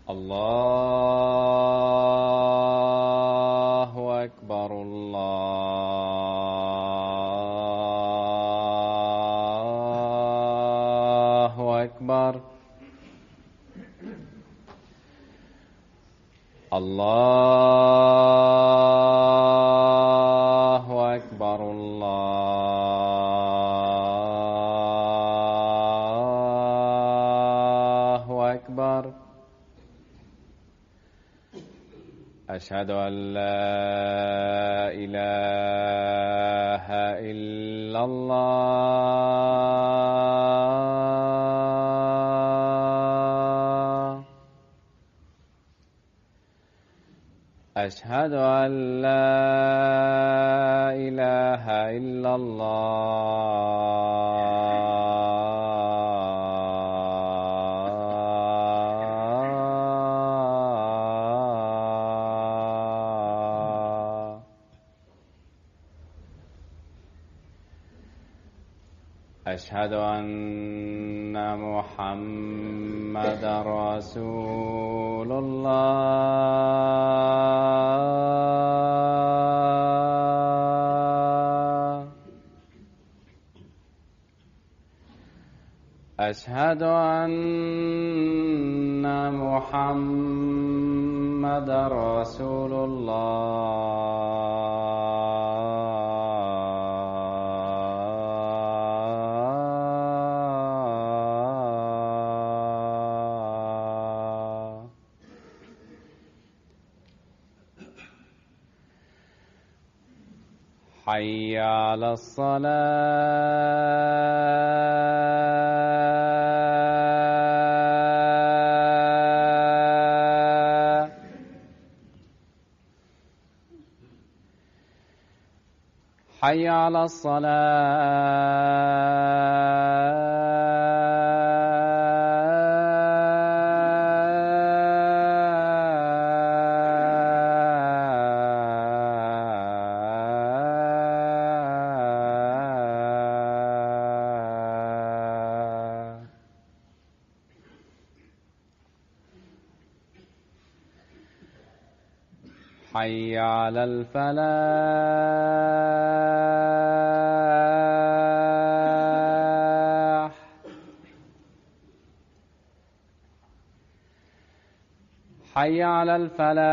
الله أكبر الله أكبر الله أكبر الله أكبر. أشهد أن لا إله إلا الله. أشهد أن لا إله إلا الله. أشهد أن محمدا رسول الله. أشهد أن محمدا رسول الله. حي على الصلاة. حي على الصلاة. حي على الفلاح. حي على الفلاح.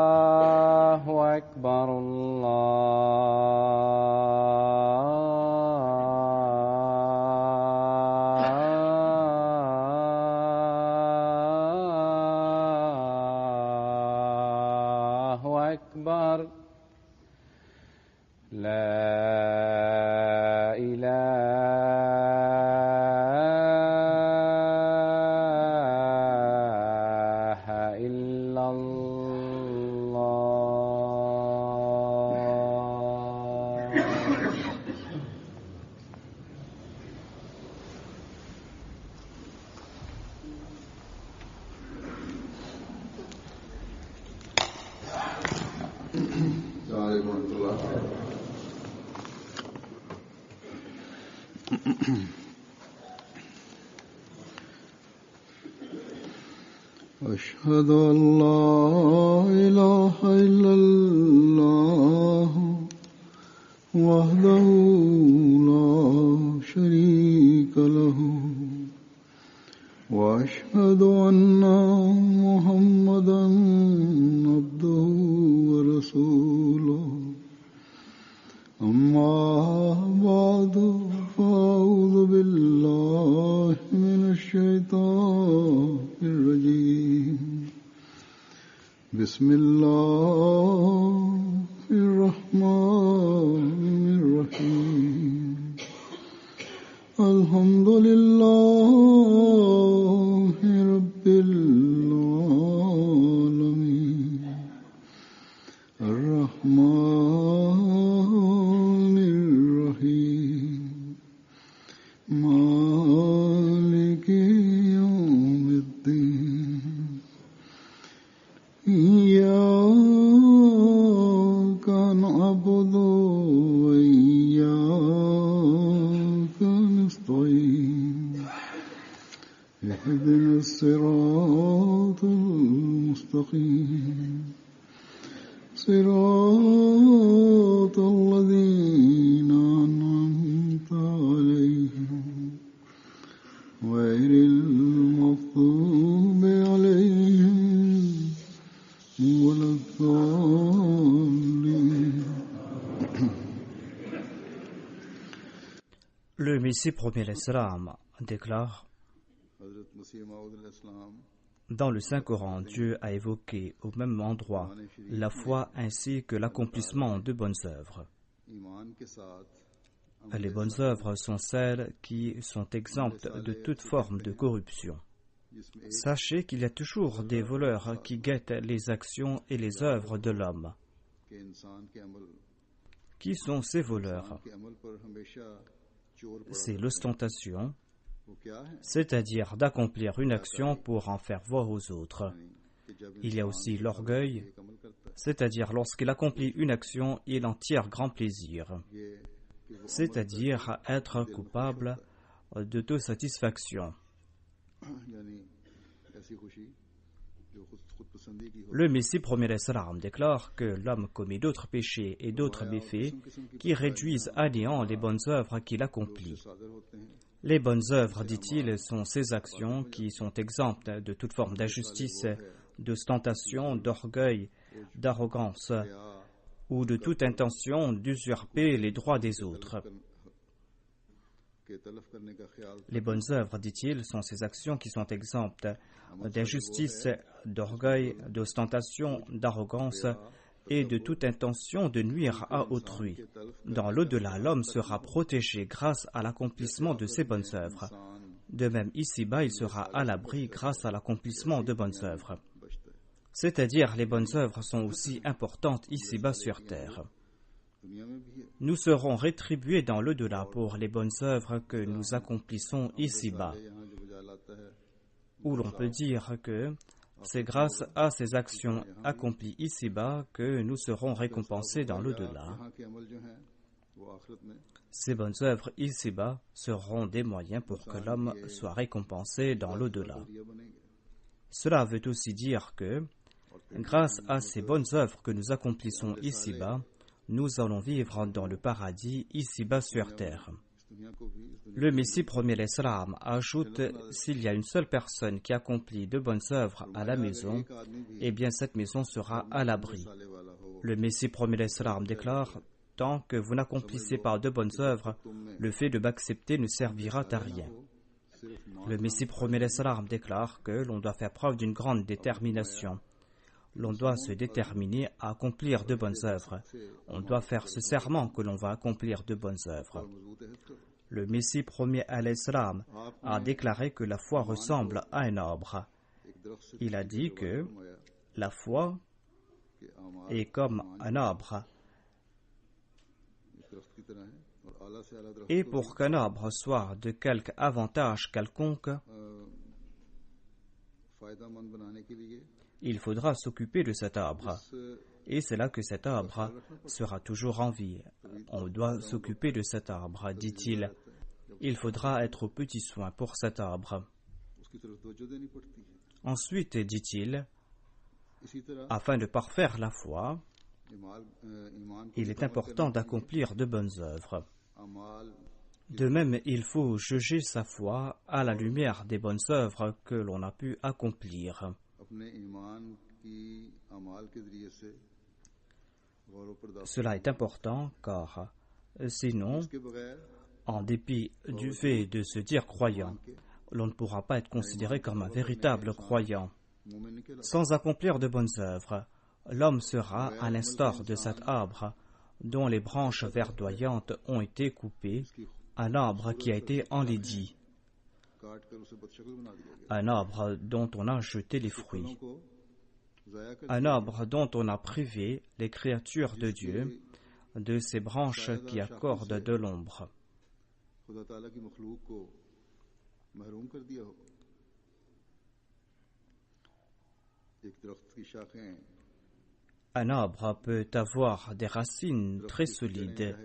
الله أكبر الله أكبر. لا إله إلا الله. السلام عليكم ورحمة الله. أشهد أن لا إله إلا الله وحده لا شريك له وأشهد أن محمدا عبده ورسوله. أما بعد فأعوذ بالله من الشيطان الرجيم. بسم الله الرحمن الرحيم. الحمد لله رب العالمين إياك نعبد وإياك نستعين اهدنا الصراط المستقيم صراط الذين أنعمت عليهم غير المغضوب عليهم ولا الضالين. Le Messie premier l'Islam déclare: dans le Saint-Coran, Dieu a évoqué au même endroit la foi ainsi que l'accomplissement de bonnes œuvres. Les bonnes œuvres sont celles qui sont exemptes de toute forme de corruption. Sachez qu'il y a toujours des voleurs qui guettent les actions et les œuvres de l'homme. Qui sont ces voleurs? C'est l'ostentation, c'est-à-dire d'accomplir une action pour en faire voir aux autres. Il y a aussi l'orgueil, c'est-à-dire lorsqu'il accomplit une action, il en tire grand plaisir, c'est-à-dire être coupable d'autosatisfaction. Le Messie premier l'Islam déclare que l'homme commet d'autres péchés et d'autres méfaits qui réduisent à néant les bonnes œuvres qu'il accomplit. Les bonnes œuvres, dit-il, sont ces actions qui sont exemptes de toute forme d'injustice, d'ostentation, d'orgueil, d'arrogance ou de toute intention d'usurper les droits des autres. Les bonnes œuvres, dit-il, sont ces actions qui sont exemptes d'injustice, d'orgueil, d'ostentation, d'arrogance et de toute intention de nuire à autrui. Dans l'au-delà, l'homme sera protégé grâce à l'accomplissement de ses bonnes œuvres. De même, ici-bas, il sera à l'abri grâce à l'accomplissement de bonnes œuvres. C'est-à-dire, les bonnes œuvres sont aussi importantes ici-bas sur terre. Nous serons rétribués dans l'au-delà pour les bonnes œuvres que nous accomplissons ici-bas. Ou l'on peut dire que c'est grâce à ces actions accomplies ici-bas que nous serons récompensés dans l'au-delà. Ces bonnes œuvres ici-bas seront des moyens pour que l'homme soit récompensé dans l'au-delà. Cela veut aussi dire que, grâce à ces bonnes œuvres que nous accomplissons ici-bas, nous allons vivre dans le paradis ici-bas sur terre. Le Messie premier l'Islam ajoute: s'il y a une seule personne qui accomplit de bonnes œuvres à la maison, eh bien cette maison sera à l'abri. Le Messie premier l'Islam déclare: tant que vous n'accomplissez pas de bonnes œuvres, le fait de m'accepter ne servira à rien. Le Messie premier l'Islam déclare que l'on doit faire preuve d'une grande détermination. L'on doit se déterminer à accomplir de bonnes œuvres. On doit faire ce serment que l'on va accomplir de bonnes œuvres. Le Messie premier l'Islam a déclaré que la foi ressemble à un arbre. Il a dit que la foi est comme un arbre. Et pour qu'un arbre soit de quelque avantage quelconque, il faudra s'occuper de cet arbre. Et c'est là que cet arbre sera toujours en vie. On doit s'occuper de cet arbre, dit-il. Il faudra être aux petits soins pour cet arbre. Ensuite, dit-il, afin de parfaire la foi, il est important d'accomplir de bonnes œuvres. De même, il faut juger sa foi à la lumière des bonnes œuvres que l'on a pu accomplir. Cela est important car, sinon, en dépit du fait de se dire croyant, l'on ne pourra pas être considéré comme un véritable croyant. Sans accomplir de bonnes œuvres, l'homme sera à l'instar de cet arbre dont les branches verdoyantes ont été coupées, un arbre qui a été enlaidi, un arbre dont on a jeté les fruits, un arbre dont on a privé les créatures de Dieu de ces branches qui accordent de l'ombre. Un arbre peut avoir des racines très solides.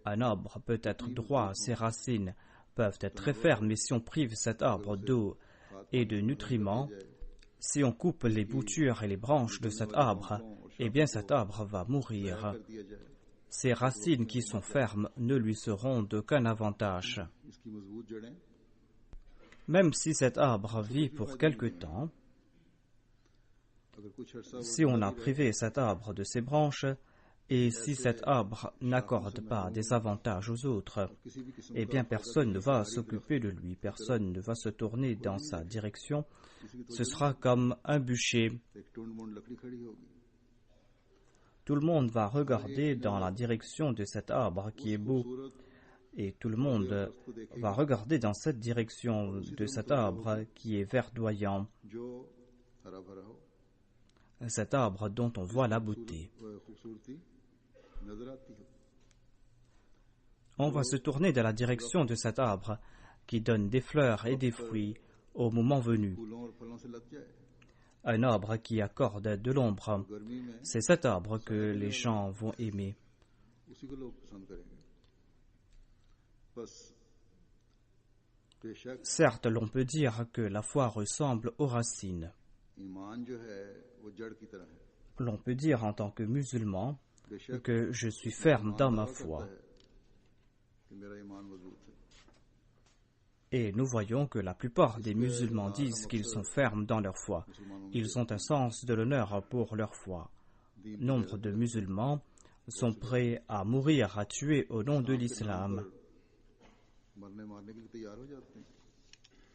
Un arbre peut être droit, ses racines peuvent être très fermes, mais si on prive cet arbre d'eau et de nutriments, si on coupe les boutures et les branches de cet arbre, eh bien cet arbre va mourir. Ses racines qui sont fermes ne lui seront d'aucun avantage. Même si cet arbre vit pour quelque temps, si on a privé cet arbre de ses branches, et si cet arbre n'accorde pas des avantages aux autres, eh bien personne ne va s'occuper de lui, personne ne va se tourner dans sa direction. Ce sera comme un bûcher. Tout le monde va regarder dans la direction de cet arbre qui est beau, et tout le monde va regarder dans cette direction de cet arbre qui est verdoyant, cet arbre dont on voit la beauté. On va se tourner dans la direction de cet arbre qui donne des fleurs et des fruits au moment venu. Un arbre qui accorde de l'ombre, c'est cet arbre que les gens vont aimer. Certes, l'on peut dire que la foi ressemble aux racines. L'on peut dire en tant que musulman que je suis ferme dans ma foi. Et nous voyons que la plupart des musulmans disent qu'ils sont fermes dans leur foi. Ils ont un sens de l'honneur pour leur foi. Nombre de musulmans sont prêts à mourir, à tuer au nom de l'islam.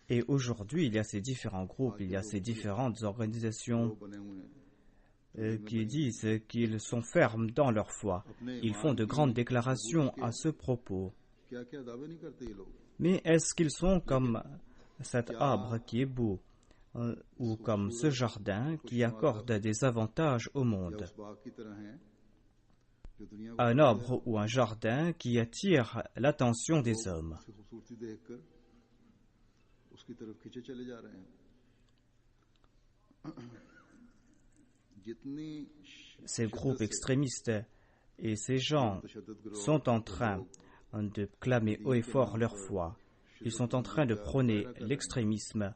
Et aujourd'hui, il y a ces différents groupes, il y a ces différentes organisations qui disent qu'ils sont fermes dans leur foi. Ils font de grandes déclarations à ce propos. Mais est-ce qu'ils sont comme cet arbre qui est beau ou comme ce jardin qui accorde des avantages au monde? Un arbre ou un jardin qui attire l'attention des hommes. Ces groupes extrémistes et ces gens sont en train de clamer haut et fort leur foi. Ils sont en train de prôner l'extrémisme.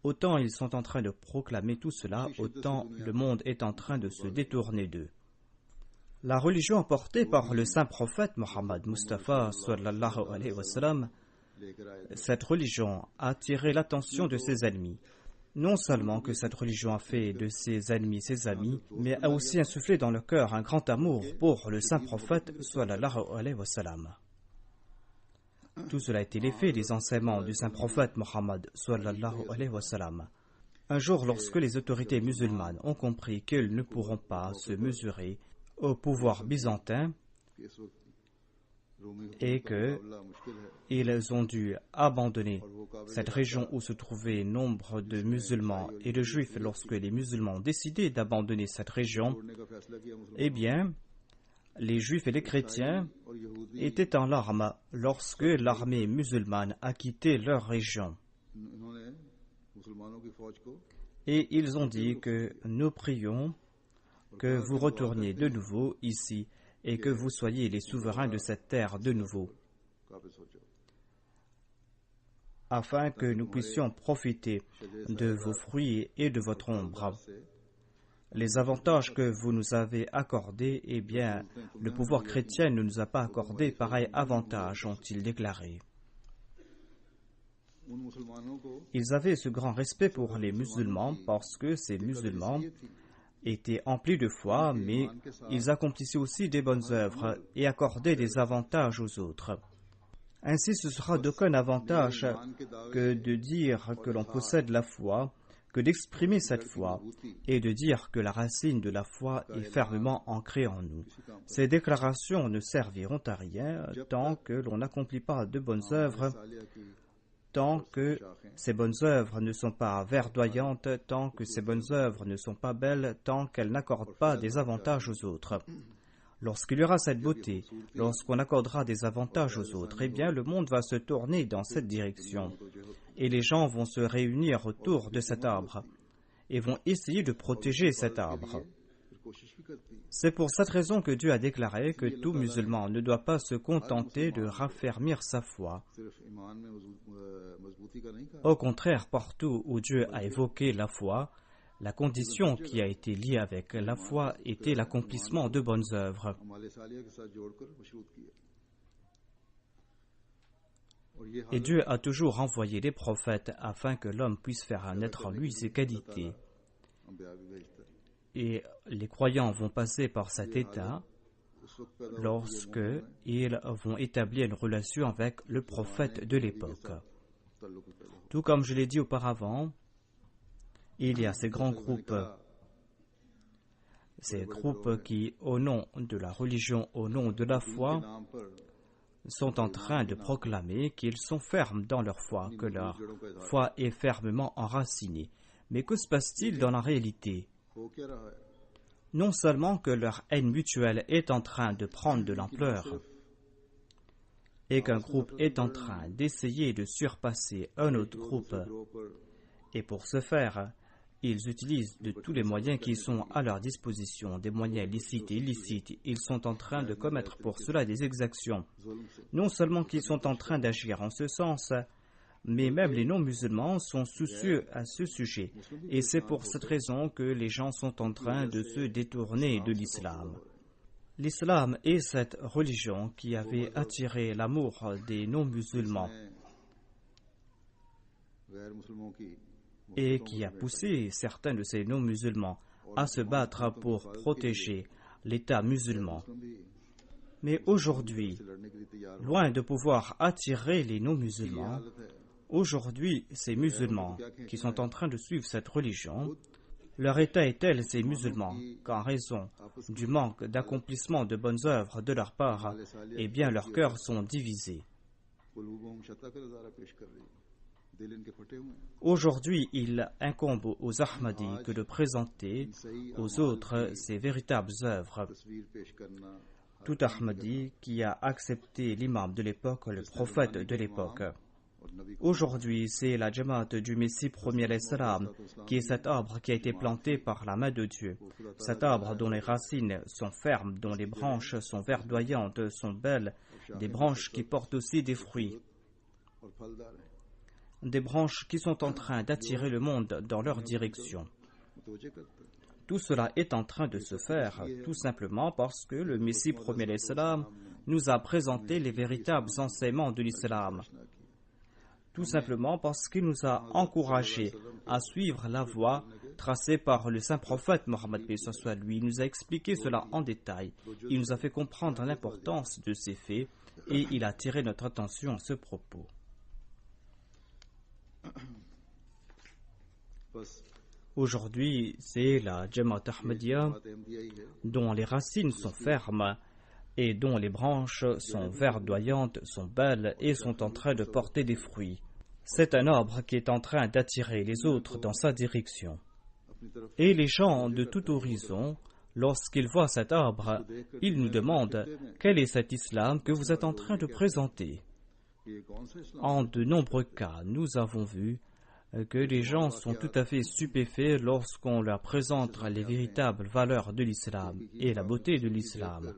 Autant ils sont en train de proclamer tout cela, autant le monde est en train de se détourner d'eux. La religion apportée par le saint prophète Mohammed Mustafa sallallahu alayhi wa sallam, cette religion a attiré l'attention de ses ennemis. Non seulement que cette religion a fait de ses ennemis ses amis, mais a aussi insufflé dans le cœur un grand amour pour le saint prophète sallallahu alayhi wa sallam. Tout cela a été l'effet des enseignements du saint prophète Mohammed sallallahu alayhi wa sallam. Un jour, lorsque les autorités musulmanes ont compris qu'elles ne pourront pas se mesurer au pouvoir byzantin et qu'ils ont dû abandonner cette région où se trouvaient nombre de musulmans et de juifs, lorsque les musulmans ont décidé d'abandonner cette région, eh bien, les juifs et les chrétiens étaient en larmes lorsque l'armée musulmane a quitté leur région. Et ils ont dit que nous prions que vous retourniez de nouveau ici et que vous soyez les souverains de cette terre de nouveau, afin que nous puissions profiter de vos fruits et de votre ombre. Les avantages que vous nous avez accordés, eh bien, le pouvoir chrétien ne nous a pas accordé pareil avantage, ont-ils déclaré. Ils avaient ce grand respect pour les musulmans parce que ces musulmans étaient emplis de foi, mais ils accomplissaient aussi des bonnes œuvres et accordaient des avantages aux autres. Ainsi, ce sera d'aucun avantage que de dire que l'on possède la foi, que d'exprimer cette foi et de dire que la racine de la foi est fermement ancrée en nous. Ces déclarations ne serviront à rien tant que l'on n'accomplit pas de bonnes œuvres, tant que ces bonnes œuvres ne sont pas verdoyantes, tant que ces bonnes œuvres ne sont pas belles, tant qu'elles n'accordent pas des avantages aux autres. Lorsqu'il y aura cette beauté, lorsqu'on accordera des avantages aux autres, eh bien le monde va se tourner dans cette direction et les gens vont se réunir autour de cet arbre. et vont essayer de protéger cet arbre. C'est pour cette raison que Dieu a déclaré que tout musulman ne doit pas se contenter de raffermir sa foi. Au contraire, partout où Dieu a évoqué la foi, la condition qui a été liée avec la foi était l'accomplissement de bonnes œuvres. Et Dieu a toujours envoyé les prophètes afin que l'homme puisse faire naître en lui ses qualités. Et les croyants vont passer par cet état lorsque ils vont établir une relation avec le prophète de l'époque. Tout comme je l'ai dit auparavant, il y a ces grands groupes qui, au nom de la religion, au nom de la foi, sont en train de proclamer qu'ils sont fermes dans leur foi, que leur foi est fermement enracinée. Mais que se passe-t-il dans la réalité? Non seulement que leur haine mutuelle est en train de prendre de l'ampleur et qu'un groupe est en train d'essayer de surpasser un autre groupe, et pour ce faire, ils utilisent de tous les moyens qui sont à leur disposition, des moyens licites et illicites. Ils sont en train de commettre pour cela des exactions. Non seulement qu'ils sont en train d'agir en ce sens, mais même les non-musulmans sont soucieux à ce sujet. Et c'est pour cette raison que les gens sont en train de se détourner de l'islam. L'islam est cette religion qui avait attiré l'amour des non-musulmans et qui a poussé certains de ces non-musulmans à se battre pour protéger l'État musulman. Mais aujourd'hui, loin de pouvoir attirer les non-musulmans, aujourd'hui, ces musulmans qui sont en train de suivre cette religion, leur état est tel, ces musulmans, qu'en raison du manque d'accomplissement de bonnes œuvres de leur part, eh bien leurs cœurs sont divisés. Aujourd'hui, il incombe aux Ahmadis que de présenter aux autres ces véritables œuvres. Tout Ahmadi qui a accepté l'imam de l'époque, le prophète de l'époque. Aujourd'hui, c'est la Jamaat du Messie premier alayhi salam, qui est cet arbre qui a été planté par la main de Dieu. Cet arbre dont les racines sont fermes, dont les branches sont verdoyantes, sont belles, des branches qui portent aussi des fruits. Des branches qui sont en train d'attirer le monde dans leur direction. Tout cela est en train de se faire tout simplement parce que le Messie premier alayhi salam nous a présenté les véritables enseignements de l'islam. Tout simplement parce qu'il nous a encouragés à suivre la voie tracée par le saint prophète Mohammed lui. Il nous a expliqué cela en détail. Il nous a fait comprendre l'importance de ces faits et il a attiré notre attention à ce propos. Aujourd'hui, c'est la Jamaat Ahmadiyya dont les racines sont fermes et dont les branches sont verdoyantes, sont belles et sont en train de porter des fruits. C'est un arbre qui est en train d'attirer les autres dans sa direction. Et les gens de tout horizon, lorsqu'ils voient cet arbre, ils nous demandent quel est cet islam que vous êtes en train de présenter. En de nombreux cas, nous avons vu que les gens sont tout à fait stupéfaits lorsqu'on leur présente les véritables valeurs de l'islam et la beauté de l'islam.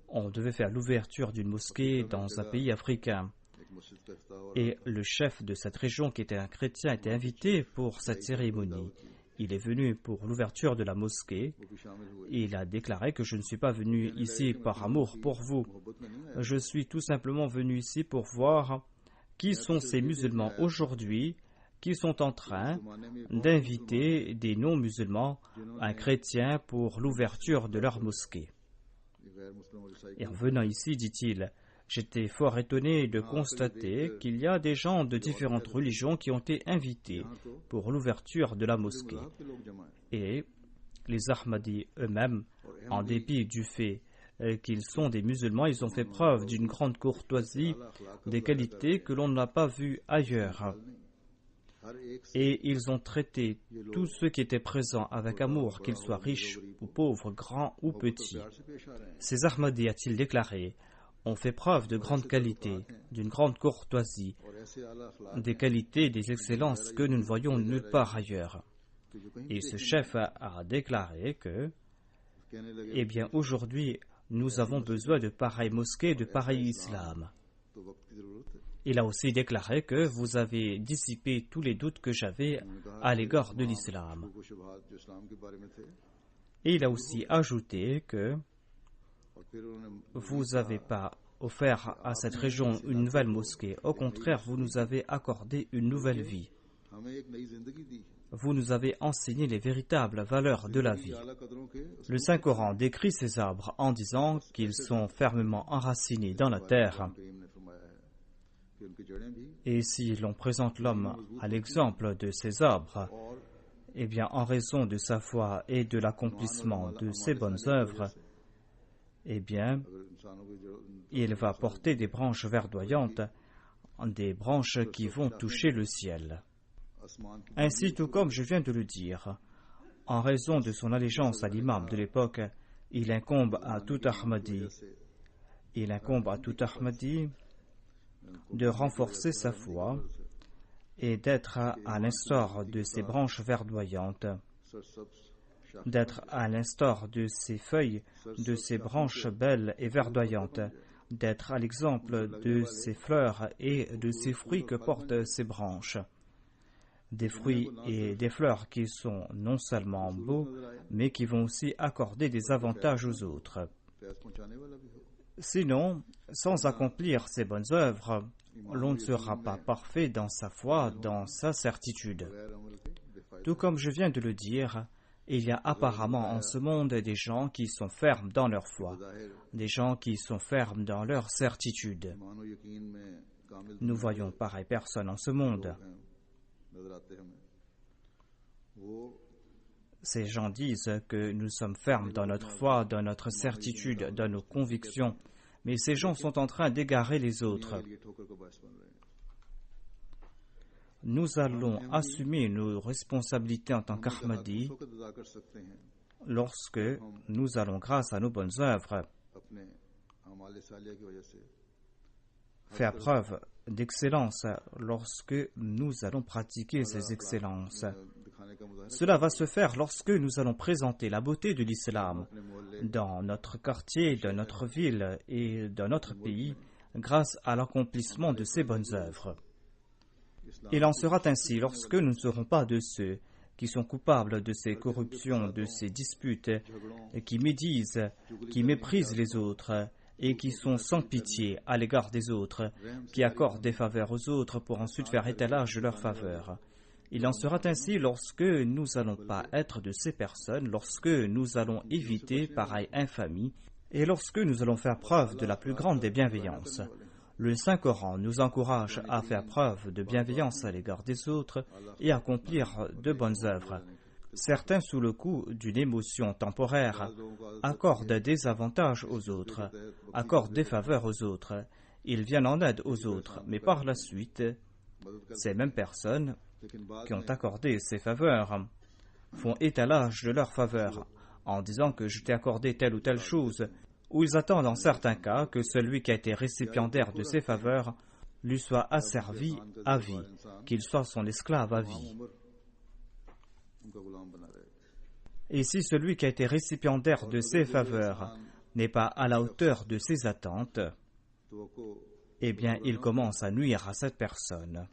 On devait faire l'ouverture d'une mosquée dans un pays africain. Et le chef de cette région, qui était un chrétien, était invité pour cette cérémonie. Il est venu pour l'ouverture de la mosquée et il a déclaré que je ne suis pas venu ici par amour pour vous. Je suis tout simplement venu ici pour voir qui sont ces musulmans aujourd'hui qui sont en train d'inviter des non-musulmans, un chrétien, pour l'ouverture de leur mosquée. Et en venant ici, dit-il, j'étais fort étonné de constater qu'il y a des gens de différentes religions qui ont été invités pour l'ouverture de la mosquée. Et les Ahmadis eux-mêmes, en dépit du fait qu'ils sont des musulmans, ils ont fait preuve d'une grande courtoisie, des qualités que l'on n'a pas vues ailleurs. Et ils ont traité tous ceux qui étaient présents avec amour, qu'ils soient riches ou pauvres, grands ou petits. Ces Ahmadis, a-t-il déclaré, ont fait preuve de grande qualité, d'une grande courtoisie, des qualités, des excellences que nous ne voyons nulle part ailleurs. Et ce chef a déclaré que, eh bien, aujourd'hui, nous avons besoin de pareilles mosquées, de pareil islam. Il a aussi déclaré que vous avez dissipé tous les doutes que j'avais à l'égard de l'islam. Et il a aussi ajouté que vous n'avez pas offert à cette région une nouvelle mosquée. Au contraire, vous nous avez accordé une nouvelle vie. Vous nous avez enseigné les véritables valeurs de la vie. Le Saint-Coran décrit ces arbres en disant qu'ils sont fermement enracinés dans la terre. Et si l'on présente l'homme à l'exemple de ces arbres, eh bien, en raison de sa foi et de l'accomplissement de ses bonnes œuvres, eh bien, il va porter des branches verdoyantes, des branches qui vont toucher le ciel. Ainsi, tout comme je viens de le dire, en raison de son allégeance à l'imam de l'époque, il incombe à tout Ahmadi de renforcer sa foi et d'être à l'instar de ces branches verdoyantes, d'être à l'instar de ces feuilles, de ces branches belles et verdoyantes, d'être à l'exemple de ces fleurs et de ces fruits que portent ces branches. Des fruits et des fleurs qui sont non seulement beaux, mais qui vont aussi accorder des avantages aux autres. Sinon, sans accomplir ces bonnes œuvres, l'on ne sera pas parfait dans sa foi, dans sa certitude. Tout comme je viens de le dire, il y a apparemment en ce monde des gens qui sont fermes dans leur foi, des gens qui sont fermes dans leur certitude. Nous voyons pareilles personnes en ce monde. Ces gens disent que nous sommes fermes dans notre foi, dans notre certitude, dans nos convictions, mais ces gens sont en train d'égarer les autres. Nous allons assumer nos responsabilités en tant qu'Ahmadi lorsque nous allons, grâce à nos bonnes œuvres, faire preuve d'excellence lorsque nous allons pratiquer ces excellences. Cela va se faire lorsque nous allons présenter la beauté de l'islam dans notre quartier, dans notre ville et dans notre pays grâce à l'accomplissement de ces bonnes œuvres. Il en sera ainsi lorsque nous ne serons pas de ceux qui sont coupables de ces corruptions, de ces disputes, qui médisent, qui méprisent les autres et qui sont sans pitié à l'égard des autres, qui accordent des faveurs aux autres pour ensuite faire étalage de leurs faveurs. Il en sera ainsi lorsque nous n'allons pas être de ces personnes, lorsque nous allons éviter pareille infamie et lorsque nous allons faire preuve de la plus grande des bienveillances. Le Saint-Coran nous encourage à faire preuve de bienveillance à l'égard des autres et à accomplir de bonnes œuvres. Certains, sous le coup d'une émotion temporaire, accordent des avantages aux autres, accordent des faveurs aux autres. Ils viennent en aide aux autres, mais par la suite, ces mêmes personnes qui ont accordé ces faveurs font étalage de leurs faveurs en disant que je t'ai accordé telle ou telle chose, ou ils attendent en certains cas que celui qui a été récipiendaire de ces faveurs lui soit asservi à vie, qu'il soit son esclave à vie. Et si celui qui a été récipiendaire de ces faveurs n'est pas à la hauteur de ses attentes, eh bien il commence à nuire à cette personne.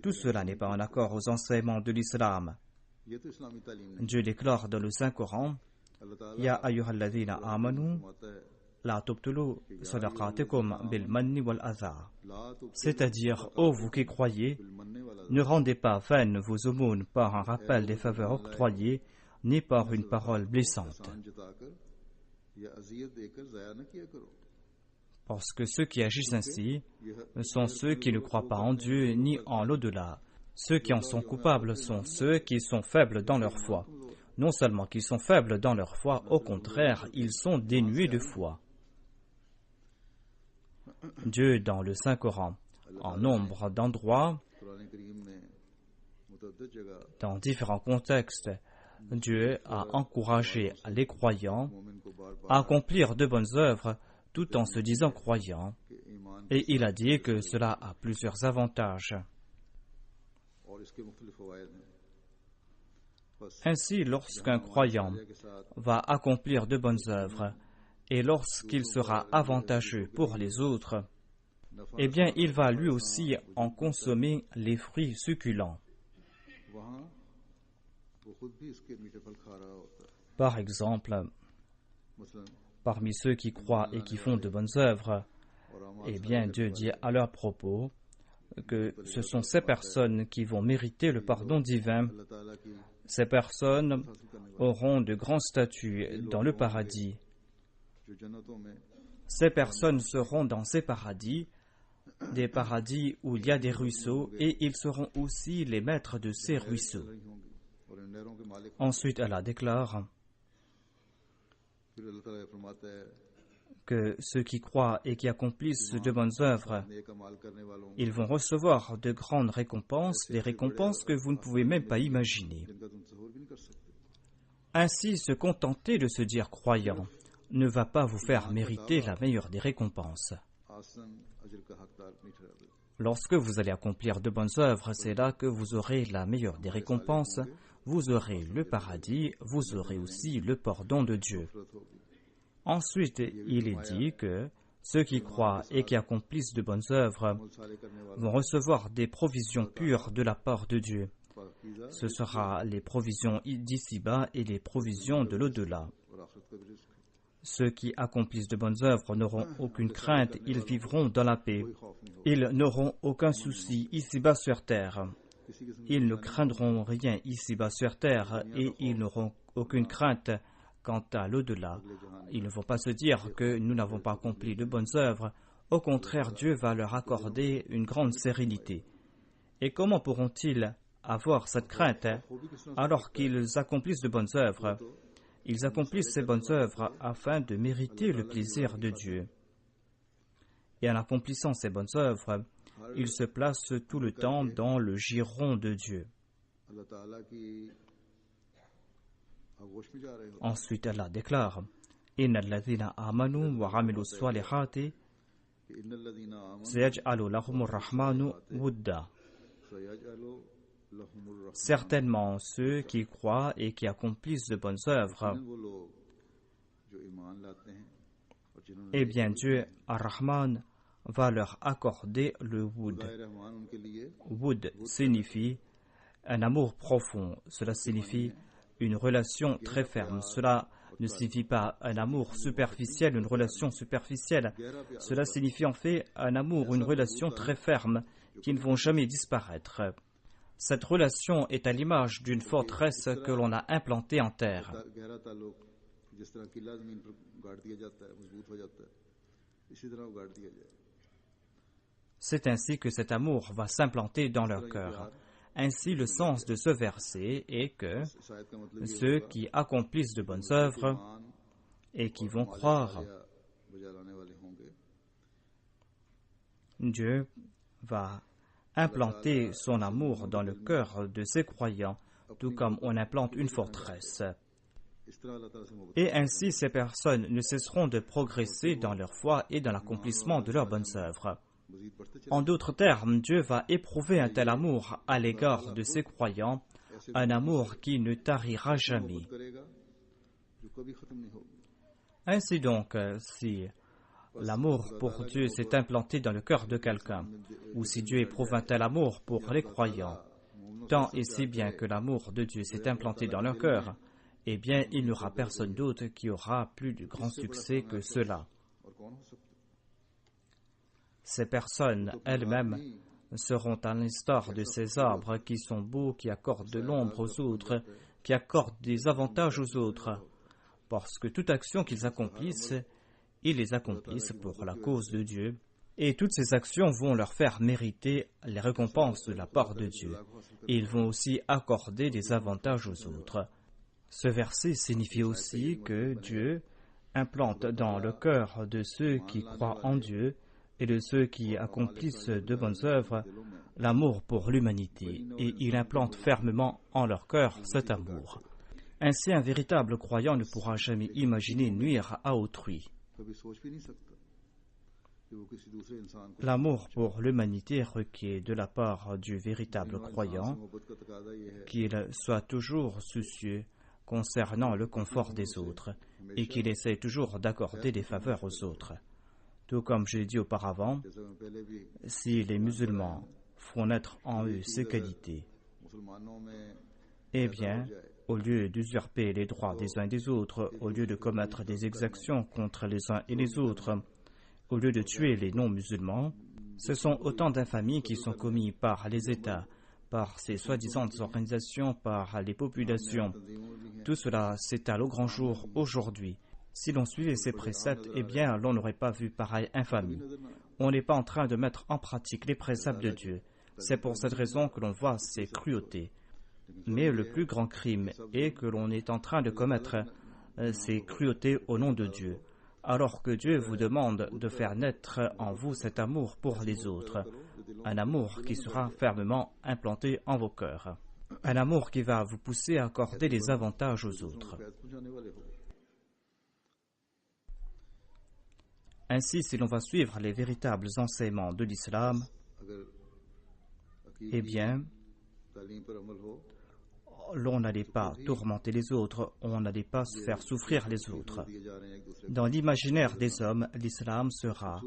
Tout cela n'est pas en accord aux enseignements de l'islam. Dieu déclare dans le Saint-Coran, Ya ayyuhalladhina amanu, la tubtulu sadaqatikum bil manni wal adha. C'est-à-dire, ô vous qui croyez, ne rendez pas vaines vos aumônes par un rappel des faveurs octroyées, ni par une parole blessante. Parce que ceux qui agissent ainsi sont ceux qui ne croient pas en Dieu ni en l'au-delà. Ceux qui en sont coupables sont ceux qui sont faibles dans leur foi. Non seulement qu'ils sont faibles dans leur foi, au contraire, ils sont dénués de foi. Dieu, dans le Saint-Coran, en nombre d'endroits, dans différents contextes, Dieu a encouragé les croyants à accomplir de bonnes œuvres, tout en se disant croyant, et il a dit que cela a plusieurs avantages. Ainsi, lorsqu'un croyant va accomplir de bonnes œuvres, et lorsqu'il sera avantageux pour les autres, eh bien, il va lui aussi en consommer les fruits succulents. Par exemple, parmi ceux qui croient et qui font de bonnes œuvres, eh bien, Dieu dit à leur propos que ce sont ces personnes qui vont mériter le pardon divin. Ces personnes auront de grands statuts dans le paradis. Ces personnes seront dans ces paradis, des paradis où il y a des ruisseaux, et ils seront aussi les maîtres de ces ruisseaux. Ensuite, Allah déclare que ceux qui croient et qui accomplissent de bonnes œuvres, ils vont recevoir de grandes récompenses, des récompenses que vous ne pouvez même pas imaginer. Ainsi, se contenter de se dire croyant ne va pas vous faire mériter la meilleure des récompenses. Lorsque vous allez accomplir de bonnes œuvres, c'est là que vous aurez la meilleure des récompenses, vous aurez le paradis, vous aurez aussi le pardon de Dieu. Ensuite, il est dit que ceux qui croient et qui accomplissent de bonnes œuvres vont recevoir des provisions pures de la part de Dieu. Ce sera les provisions d'ici-bas et les provisions de l'au-delà. Ceux qui accomplissent de bonnes œuvres n'auront aucune crainte, ils vivront dans la paix. Ils n'auront aucun souci ici-bas sur terre. Ils ne craindront rien ici-bas sur terre et ils n'auront aucune crainte quant à l'au-delà. Ils ne vont pas se dire que nous n'avons pas accompli de bonnes œuvres. Au contraire, Dieu va leur accorder une grande sérénité. Et comment pourront-ils avoir cette crainte alors qu'ils accomplissent de bonnes œuvres? Ils accomplissent ces bonnes œuvres afin de mériter le plaisir de Dieu. Et en accomplissant ces bonnes œuvres, ils se placent tout le temps dans le giron de Dieu. Ensuite, Allah déclare Inna alladhina amanu wa amilu salihati sayaj'alu lahumur rahmanu wudda. Certainement, ceux qui croient et qui accomplissent de bonnes œuvres, eh bien Dieu, Ar-Rahman, va leur accorder le Wud. Wud signifie un amour profond. Cela signifie une relation très ferme. Cela ne signifie pas un amour superficiel, une relation superficielle. Cela signifie en fait un amour, une relation très ferme qui ne vont jamais disparaître. Cette relation est à l'image d'une forteresse que l'on a implantée en terre. C'est ainsi que cet amour va s'implanter dans leur cœur. Ainsi, le sens de ce verset est que ceux qui accomplissent de bonnes œuvres et qui vont croire, Dieu va implanter son amour dans le cœur de ses croyants, tout comme on implante une forteresse. Et ainsi, ces personnes ne cesseront de progresser dans leur foi et dans l'accomplissement de leurs bonnes œuvres. En d'autres termes, Dieu va éprouver un tel amour à l'égard de ses croyants, un amour qui ne tarira jamais. Ainsi donc, si l'amour pour Dieu s'est implanté dans le cœur de quelqu'un, ou si Dieu éprouve un tel amour pour les croyants, tant et si bien que l'amour de Dieu s'est implanté dans leur cœur, eh bien, il n'y aura personne d'autre qui aura plus de grand succès que cela. Ces personnes elles-mêmes seront à l'instar de ces arbres qui sont beaux, qui accordent de l'ombre aux autres, qui accordent des avantages aux autres, parce que toute action qu'ils accomplissent, ils les accomplissent pour la cause de Dieu, et toutes ces actions vont leur faire mériter les récompenses de la part de Dieu, et ils vont aussi accorder des avantages aux autres. Ce verset signifie aussi que Dieu implante dans le cœur de ceux qui croient en Dieu et de ceux qui accomplissent de bonnes œuvres l'amour pour l'humanité, et il implante fermement en leur cœur cet amour. Ainsi, un véritable croyant ne pourra jamais imaginer nuire à autrui. L'amour pour l'humanité requiert de la part du véritable croyant qu'il soit toujours soucieux concernant le confort des autres et qu'il essaie toujours d'accorder des faveurs aux autres. Tout comme j'ai dit auparavant, si les musulmans font naître en eux ces qualités, eh bien, au lieu d'usurper les droits des uns et des autres, au lieu de commettre des exactions contre les uns et les autres, au lieu de tuer les non-musulmans, ce sont autant d'infamies qui sont commises par les États, par ces soi-disant organisations, par les populations. Tout cela s'étale au grand jour aujourd'hui. Si l'on suivait ces préceptes, eh bien, l'on n'aurait pas vu pareille infamie. On n'est pas en train de mettre en pratique les préceptes de Dieu. C'est pour cette raison que l'on voit ces cruautés. Mais le plus grand crime est que l'on est en train de commettre ces cruautés au nom de Dieu, alors que Dieu vous demande de faire naître en vous cet amour pour les autres, un amour qui sera fermement implanté en vos cœurs, un amour qui va vous pousser à accorder des avantages aux autres. Ainsi, si l'on va suivre les véritables enseignements de l'islam, eh bien, l'on n'allait pas tourmenter les autres, on n'allait pas se faire souffrir les autres. Dans l'imaginaire des hommes, l'islam sera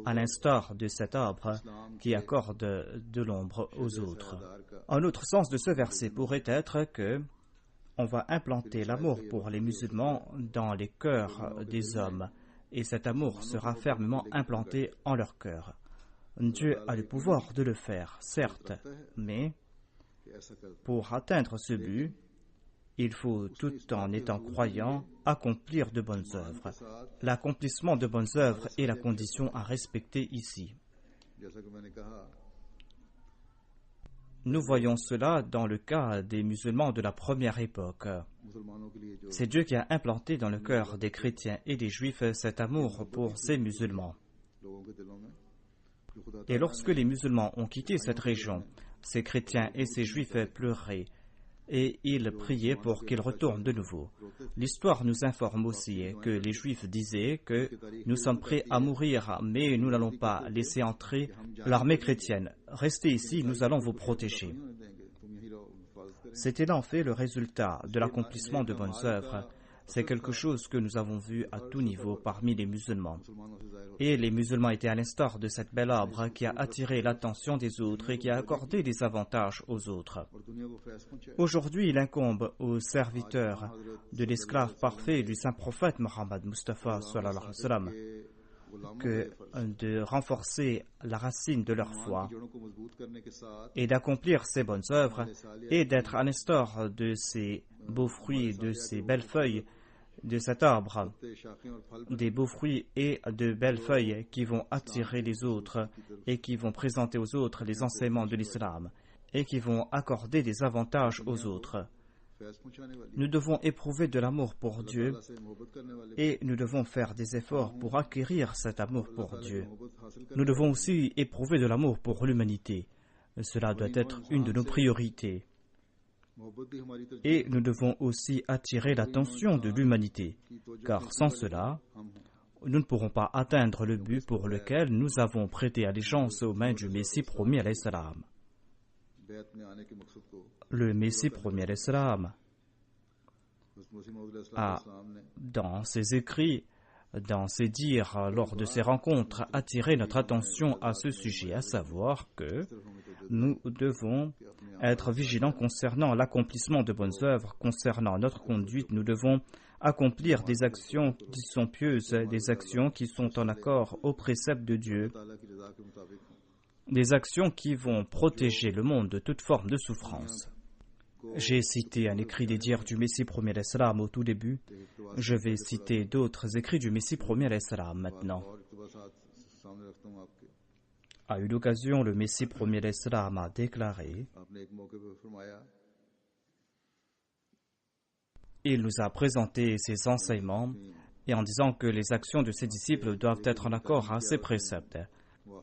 à l'instar de cet arbre qui accorde de l'ombre aux autres. Un autre sens de ce verset pourrait être que on va implanter l'amour pour les musulmans dans les cœurs des hommes, et cet amour sera fermement implanté en leur cœur. Dieu a le pouvoir de le faire, certes, mais pour atteindre ce but, il faut, tout en étant croyant, accomplir de bonnes œuvres. L'accomplissement de bonnes œuvres est la condition à respecter ici. Nous voyons cela dans le cas des musulmans de la première époque. C'est Dieu qui a implanté dans le cœur des chrétiens et des juifs cet amour pour ces musulmans. Et lorsque les musulmans ont quitté cette région, ces chrétiens et ces juifs pleuraient et ils priaient pour qu'ils retournent de nouveau. L'histoire nous informe aussi que les juifs disaient que nous sommes prêts à mourir, mais nous n'allons pas laisser entrer l'armée chrétienne. Restez ici, nous allons vous protéger. C'était en fait le résultat de l'accomplissement de bonnes œuvres. C'est quelque chose que nous avons vu à tout niveau parmi les musulmans. Et les musulmans étaient à l'instar de cette belle arbre qui a attiré l'attention des autres et qui a accordé des avantages aux autres. Aujourd'hui, il incombe aux serviteurs de l'esclave parfait du saint prophète Mohammed Mustafa sallallahu alayhi wa sallam que de renforcer la racine de leur foi et d'accomplir ces bonnes œuvres et d'être à l'instar de ces beaux fruits, de ces belles feuilles de cet arbre, des beaux fruits et de belles feuilles qui vont attirer les autres et qui vont présenter aux autres les enseignements de l'islam et qui vont accorder des avantages aux autres. Nous devons éprouver de l'amour pour Dieu et nous devons faire des efforts pour acquérir cet amour pour Dieu. Nous devons aussi éprouver de l'amour pour l'humanité. Cela doit être une de nos priorités. Et nous devons aussi attirer l'attention de l'humanité, car sans cela, nous ne pourrons pas atteindre le but pour lequel nous avons prêté allégeance aux mains du Messie promis alayhi salam. Le Messie promis alayhi salam a, dans ses écrits, dans ses dires, lors de ses rencontres, attiré notre attention à ce sujet, à savoir que nous devons être vigilants concernant l'accomplissement de bonnes œuvres, concernant notre conduite. Nous devons accomplir des actions qui sont pieuses, des actions qui sont en accord aux préceptes de Dieu, des actions qui vont protéger le monde de toute forme de souffrance. J'ai cité un écrit des dires du Messie premier alayhi salam au tout début. Je vais citer d'autres écrits du Messie premier alayhi salam maintenant. À une occasion, le Messie premier alayhi salam a déclaré: il nous a présenté ses enseignements et en disant que les actions de ses disciples doivent être en accord à ses préceptes.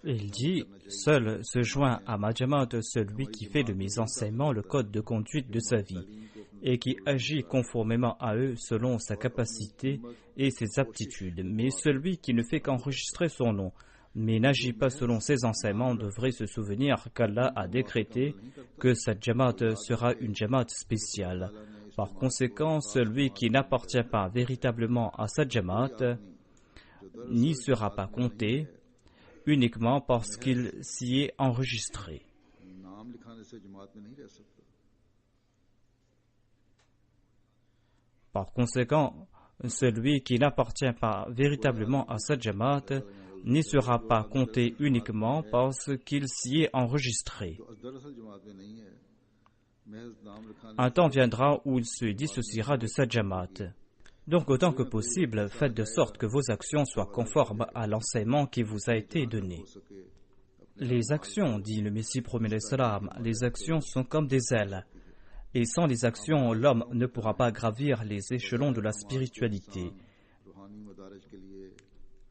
Il dit: seul se joint à ma jamaat celui qui fait de mes enseignements le code de conduite de sa vie et qui agit conformément à eux selon sa capacité et ses aptitudes. Mais celui qui ne fait qu'enregistrer son nom mais n'agit pas selon ses enseignements devrait se souvenir qu'Allah a décrété que cette Jamaat sera une Jamaat spéciale. Par conséquent, celui qui n'appartient pas véritablement à cette Jamaat n'y sera pas compté uniquement parce qu'il s'y est enregistré. Par conséquent, celui qui n'appartient pas véritablement à cette Jamaat n'y sera pas compté uniquement parce qu'il s'y est enregistré. Un temps viendra où il se dissociera de cette Jamaat. Donc, autant que possible, faites de sorte que vos actions soient conformes à l'enseignement qui vous a été donné. Les actions, dit le Messie promet l'Islam, les actions sont comme des ailes. Et sans les actions, l'homme ne pourra pas gravir les échelons de la spiritualité.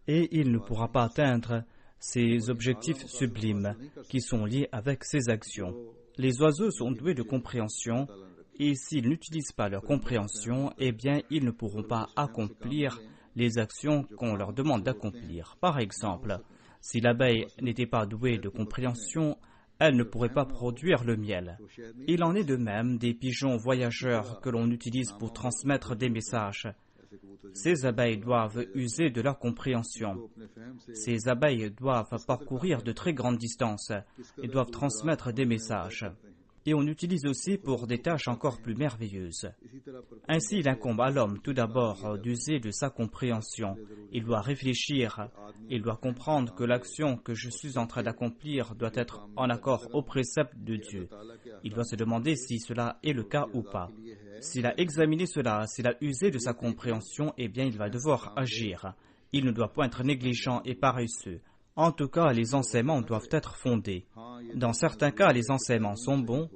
Et il ne pourra pas atteindre ses objectifs sublimes qui sont liés avec ses actions. Les oiseaux sont doués de compréhension et s'ils n'utilisent pas leur compréhension, eh bien, ils ne pourront pas accomplir les actions qu'on leur demande d'accomplir. Par exemple, si l'abeille n'était pas douée de compréhension, elle ne pourrait pas produire le miel. Il en est de même des pigeons voyageurs que l'on utilise pour transmettre des messages. Ces abeilles doivent user de leur compréhension. Ces abeilles doivent parcourir de très grandes distances et doivent transmettre des messages. Et on utilise aussi pour des tâches encore plus merveilleuses. Ainsi, il incombe à l'homme tout d'abord d'user de sa compréhension. Il doit réfléchir, il doit comprendre que l'action que je suis en train d'accomplir doit être en accord au précepte de Dieu. Il doit se demander si cela est le cas ou pas. S'il a examiné cela, s'il a usé de sa compréhension, eh bien il va devoir agir. Il ne doit pas être négligent et paresseux. En tout cas, les enseignements doivent être fondés. Dans certains cas, les enseignements sont bons,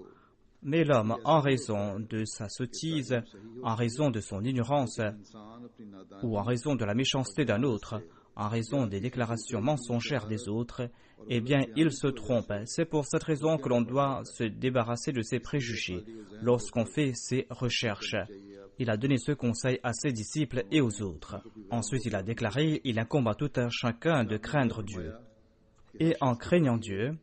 mais l'homme, en raison de sa sottise, en raison de son ignorance, ou en raison de la méchanceté d'un autre, en raison des déclarations mensongères des autres, eh bien, il se trompe. C'est pour cette raison que l'on doit se débarrasser de ses préjugés lorsqu'on fait ses recherches. Il a donné ce conseil à ses disciples et aux autres. Ensuite, il a déclaré, il incombe à tout un chacun de craindre Dieu. Et en craignant Dieu,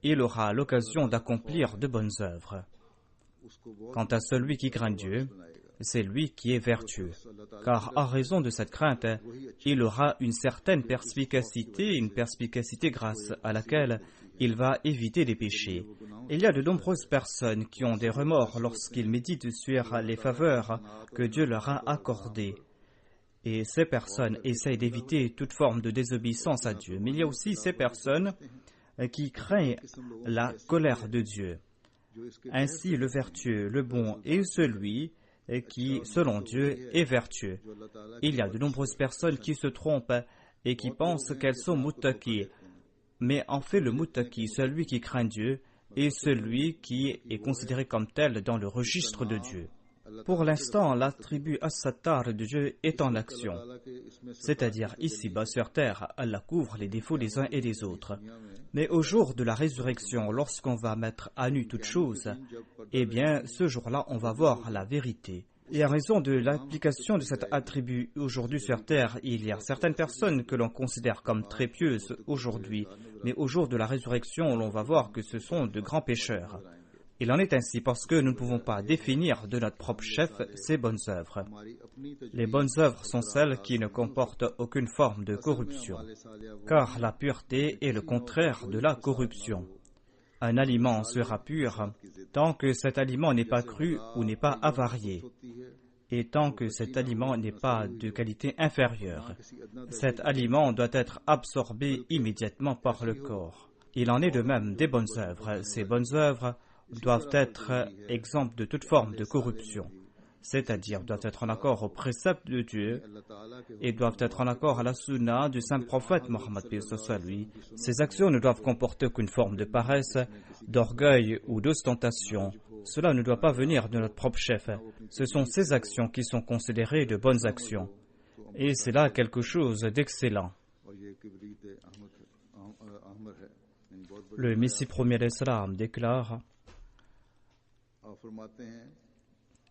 il aura l'occasion d'accomplir de bonnes œuvres. Quant à celui qui craint Dieu, c'est lui qui est vertueux. Car à raison de cette crainte, il aura une certaine perspicacité grâce à laquelle il va éviter les péchés. Il y a de nombreuses personnes qui ont des remords lorsqu'ils méditent sur les faveurs que Dieu leur a accordées. Et ces personnes essayent d'éviter toute forme de désobéissance à Dieu. Mais il y a aussi ces personnes qui craignent la colère de Dieu. Ainsi, le vertueux, le bon est celui qui, selon Dieu, est vertueux. Il y a de nombreuses personnes qui se trompent et qui pensent qu'elles sont muttaqi. Mais en fait, le muttaqi, celui qui craint Dieu, est celui qui est considéré comme tel dans le registre de Dieu. Pour l'instant, l'attribut as-sattar de Dieu est en action. C'est-à-dire, ici-bas sur terre, Allah couvre les défauts des uns et des autres. Mais au jour de la résurrection, lorsqu'on va mettre à nu toute chose, eh bien, ce jour-là, on va voir la vérité. Et en raison de l'application de cet attribut aujourd'hui sur terre, il y a certaines personnes que l'on considère comme très pieuses aujourd'hui, mais au jour de la résurrection, l'on va voir que ce sont de grands pécheurs. Il en est ainsi parce que nous ne pouvons pas définir de notre propre chef ses bonnes œuvres. Les bonnes œuvres sont celles qui ne comportent aucune forme de corruption, car la pureté est le contraire de la corruption. Un aliment sera pur tant que cet aliment n'est pas cru ou n'est pas avarié, et tant que cet aliment n'est pas de qualité inférieure. Cet aliment doit être absorbé immédiatement par le corps. Il en est de même des bonnes œuvres. Ces bonnes œuvres doivent être exemptes de toute forme de corruption, c'est-à-dire doivent être en accord aux préceptes de Dieu et doivent être en accord à la sunna du saint prophète Mohammed lui. Ces actions ne doivent comporter aucune forme de paresse, d'orgueil ou d'ostentation. Cela ne doit pas venir de notre propre chef. Ce sont ces actions qui sont considérées de bonnes actions. Et c'est là quelque chose d'excellent. Le Messie premier d'Islam déclare,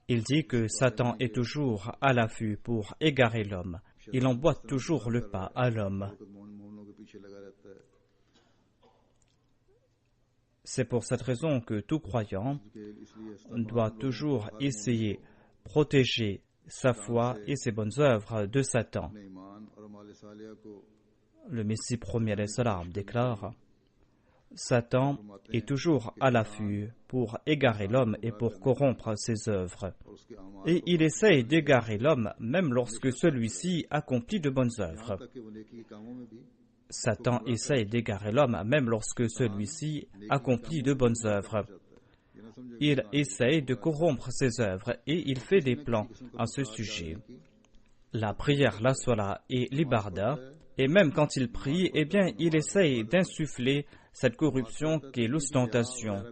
il dit que Satan est toujours à l'affût pour égarer l'homme. Il emboîte toujours le pas à l'homme. C'est pour cette raison que tout croyant doit toujours essayer de protéger sa foi et ses bonnes œuvres de Satan. Le Messie premier alayhi salam déclare: Satan est toujours à l'affût pour égarer l'homme et pour corrompre ses œuvres. Et il essaye d'égarer l'homme même lorsque celui-ci accomplit de bonnes œuvres. Satan essaye d'égarer l'homme même lorsque celui-ci accomplit de bonnes œuvres. Il essaye de corrompre ses œuvres et il fait des plans à ce sujet. La prière, la salat et l'ibarda, et même quand il prie, il essaye d'insuffler cette corruption qui est l'ostentation.